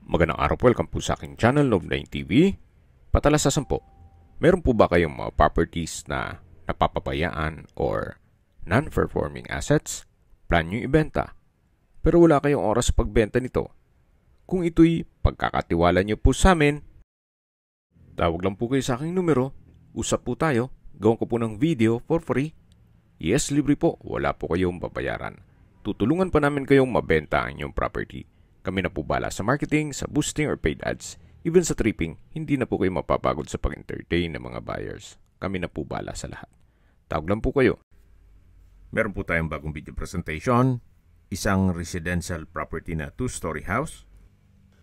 Magandang araw po, welcome po sa aking channel, Love9 TV. Patalasasan po, meron po ba kayong mga properties na napapabayaan or non-performing assets? Plan nyo ibenta, pero wala kayong oras sa pagbenta nito. Kung ito'y pagkakatiwala nyo po sa amin, tawag lang po kayo sa aking numero, usap po tayo, gawin ko po ng video for free. Yes, libre po, wala po kayong babayaran. Tutulungan pa namin kayong mabenta ang inyong property. Kami na po bala sa marketing, sa boosting or paid ads. Even sa tripping, hindi na po kayo mapapagod sa pag-entertain ng mga buyers. Kami na po bala sa lahat. Tawag lang po kayo. Meron po tayong bagong video presentation. Isang residential property na 2-story house.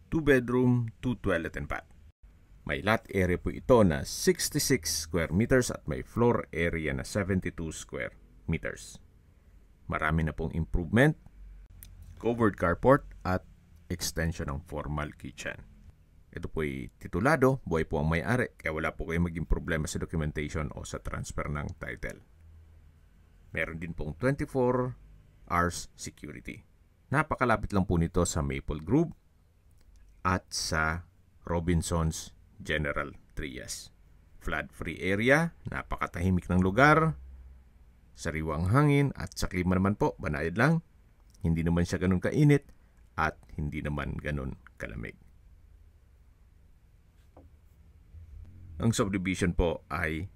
2 bedroom, 2 toilet and bath. May lot area po ito na 66 square meters at may floor area na 72 square meters. Marami na pong improvement, covered carport at extension ng formal kitchen. Ito po ay titulado, buhay po ang may-ari, kaya wala po kayong maging problema sa documentation o sa transfer ng title. Meron din pong 24 hours security. Napakalapit lang po nito sa Maple Grove at sa Robinsons General Trias. Flood-free area, napakatahimik ng lugar, sariwang hangin at sa klima naman po, banayad lang. Hindi naman siya ganun kainit at hindi naman ganun kalamig. Ang subdivision po ay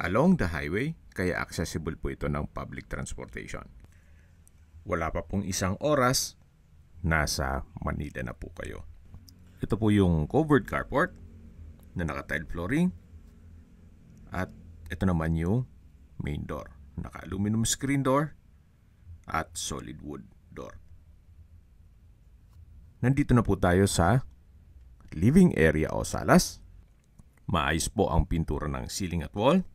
along the highway, kaya accessible po ito ng public transportation. Wala pa pong isang oras, nasa Manila na po kayo. Ito po yung covered carport na naka-tile flooring at ito naman yung main door. Naka-aluminum screen door at solid wood door. Nandito na po tayo sa living area o salas. Maayos po ang pintura ng ceiling at wall.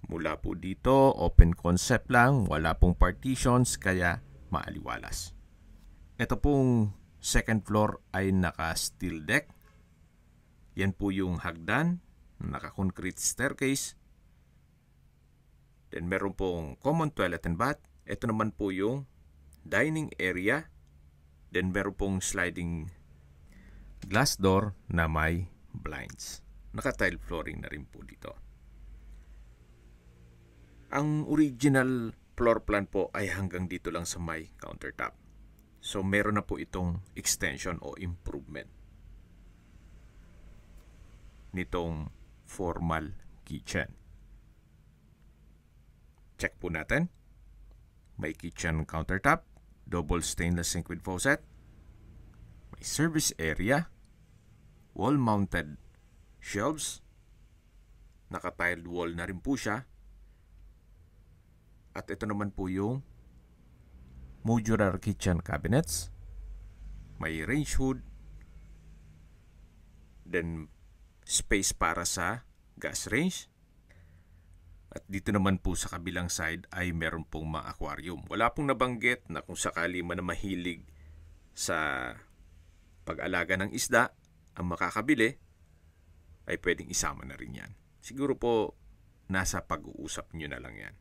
Mula po dito, open concept lang, wala pong partitions kaya maaliwalas. Ito pong second floor ay naka-steel deck. Yan po yung hagdan, naka-concrete staircase. Then meron pong common toilet and bath. Ito naman po yung dining area. Then meron pong sliding glass door na may blinds. Naka-tile flooring na rin po dito. Ang original floor plan po ay hanggang dito lang sa may countertop. So meron na po itong extension o improvement nitong formal kitchen. Check po natin. May kitchen countertop, double stainless sink with faucet, may service area, wall-mounted shelves, naka-tiled wall na rin po siya, at ito naman po yung modular kitchen cabinets, may range hood, then space para sa gas range. At dito naman po sa kabilang side ay meron pong mga aquarium. Wala pong nabanggit na kung sakali man na mahilig sa pag-alaga ng isda ang makakabili, ay pwedeng isama na rin yan. Siguro po nasa pag-uusap nyo na lang yan.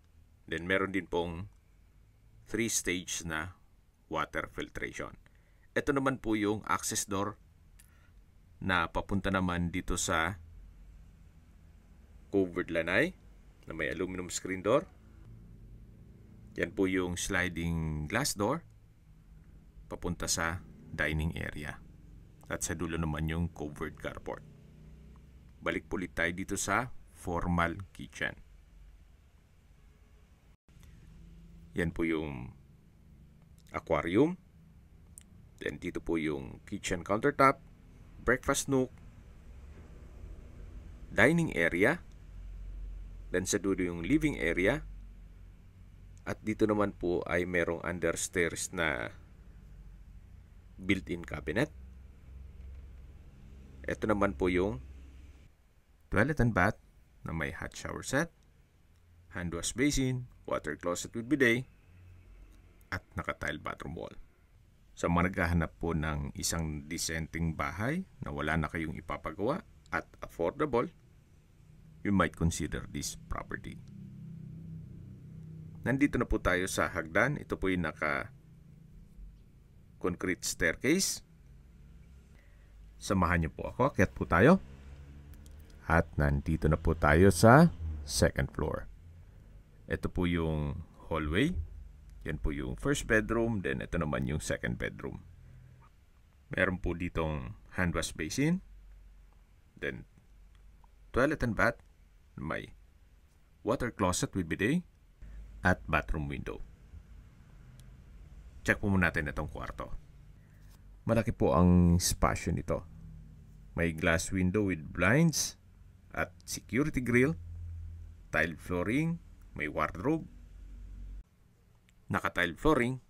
Then meron din pong 3-stage na water filtration. Ito naman po yung access door na papunta naman dito sa covered lanai na may aluminum screen door. Yan po yung sliding glass door papunta sa dining area. At sa dulo naman yung covered carport. Balik po ulit tayo dito sa formal kitchen. Yan po yung aquarium. Then dito po yung kitchen countertop, breakfast nook, dining area, then sa dulo yung living area, at dito naman po ay merong understairs na built-in cabinet. Ito naman po yung toilet and bath na may hot shower set, hand wash basin, water closet with bidet, at naka-tile bathroom wall. Sa mga naghahanap po ng isang dissenting bahay na wala na kayong ipapagawa at affordable, you might consider this property. Nandito na po tayo sa hagdan. Ito po yung naka concrete staircase. Samahan niyo po ako, akyat po tayo. At nandito na po tayo sa second floor. Ito po yung hallway. Yan po yung first bedroom, then ito naman yung second bedroom. Meron po ditong hand wash basin, then toilet and bath, may water closet with bidet, at bathroom window. Check po muna natin itong kwarto. Malaki po ang spasyo nito. May glass window with blinds at security grill, tile flooring, may wardrobe, naka-tile flooring,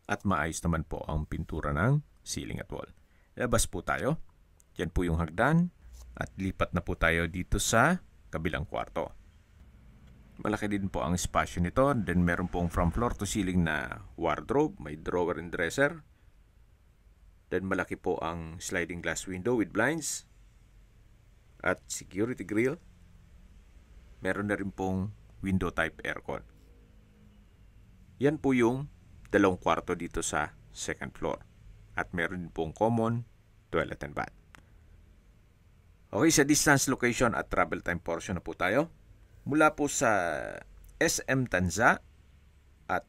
at maayos naman po ang pintura ng ceiling at wall. Labas po tayo. Yan po yung hagdan at lipat na po tayo dito sa kabilang kwarto. Malaki din po ang spasyo nito. Then meron pong from floor to ceiling na wardrobe, may drawer and dresser. Then malaki po ang sliding glass window with blinds at security grill. Meron na rin pong window type aircon. Yan po yung dalawang kwarto dito sa second floor. At meron din pong common toilet and bath. Okay, sa distance, location at travel time portion na po tayo. Mula po sa SM Tanza at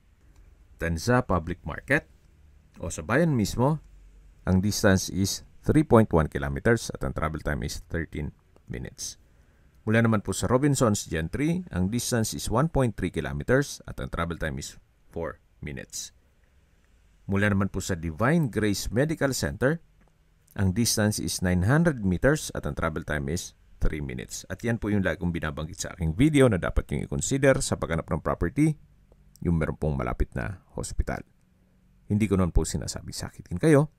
Tanza Public Market o sa bayan mismo, ang distance is 3.1 kilometers at ang travel time is 13 minutes. Mula naman po sa Robinsons Gentry, ang distance is 1.3 kilometers at ang travel time is 4 minutes. Mula naman po sa Divine Grace Medical Center, ang distance is 900 meters at ang travel time is 3 minutes. At yan po yung lagi kong binabanggit sa aking video na dapat yung i-consider sa paghanap ng property, yung meron pong malapit na hospital. Hindi ko naman po sinasabi sakitin kayo.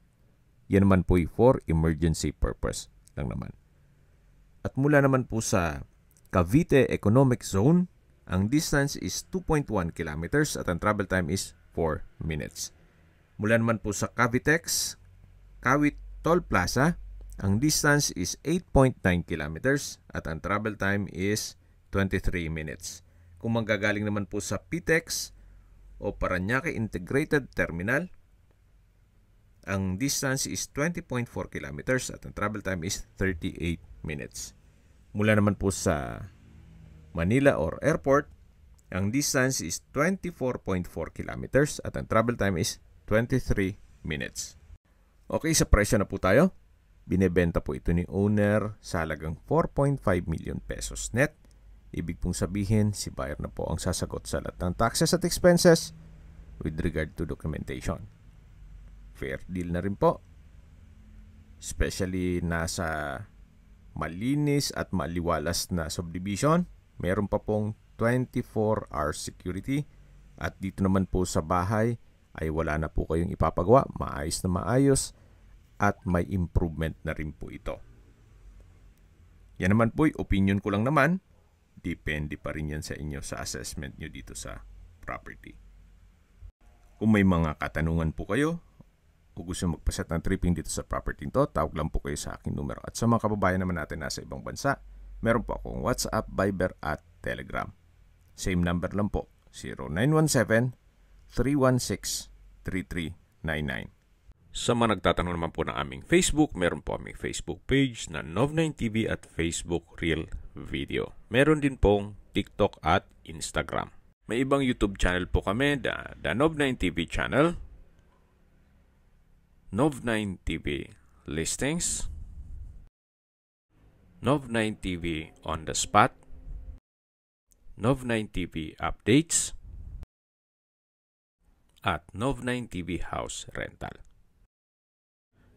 Yan naman po for emergency purpose lang naman. At mula naman po sa Cavite Economic Zone, ang distance is 2.1 kilometers at ang travel time is 4 minutes. Mula naman po sa Cavitex, Kawit Toll Plaza, ang distance is 8.9 kilometers at ang travel time is 23 minutes. Kung manggagaling naman po sa PTEX o Parañaque Integrated Terminal, ang distance is 20.4 kilometers at ang travel time is 38 minutes. Mula naman po sa Manila or Airport, ang distance is 24.4 kilometers at ang travel time is 23 minutes. Okay, sa presyo na po tayo. Binebenta po ito ni owner sa halagang 4.5 million pesos net. Ibig pong sabihin, si buyer na po ang sasagot sa lahat ng taxes at expenses with regard to documentation. Fair deal na rin po. Especially nasa malinis at maliwalas na subdivision. Meron pa pong 24-hour security. At dito naman po sa bahay ay wala na po kayong ipapagawa. Maayos na maayos. At may improvement na rin po ito. Yan naman po, opinion ko lang naman. Depende pa rin yan sa inyo sa assessment nyo dito sa property. Kung may mga katanungan po kayo, o gusto magpaset ng tripping dito sa property to, tawag lang po kayo sa aking numero. At sa mga kababayan naman natin nasa ibang bansa, meron po akong WhatsApp, Viber at Telegram. Same number lang po, 0917-316-3399. Sa mga nagtatanong naman po ng aming Facebook, meron po aming Facebook page na Nov9TV at Facebook Real Video. Meron din pong TikTok at Instagram. May ibang YouTube channel po kami, the Nov9TV channel, Nov9TV Listings, Nov9TV On The Spot, Nov9TV Updates, at Nov9TV House Rental.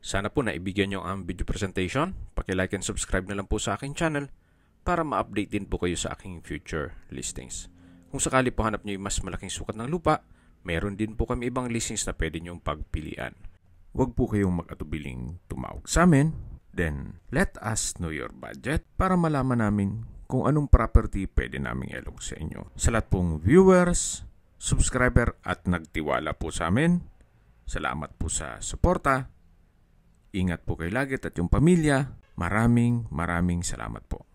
Sana po naibigyan nyo ang video presentation. Paki-like and subscribe na lang po sa aking channel para ma-update din po kayo sa aking future listings. Kung sakali po hanap nyo yung mas malaking sukat ng lupa, meron din po kami ibang listings na pwede nyong pagpilian. Huwag po kayong mag-atubiling tumawag sa amin. Then, let us know your budget para malaman namin kung anong property pwede naming ilog sa inyo. Sa lahat pong viewers, subscriber at nagtiwala po sa amin, salamat po sa suporta. Ingat po kayo lagi at yung pamilya. Maraming salamat po.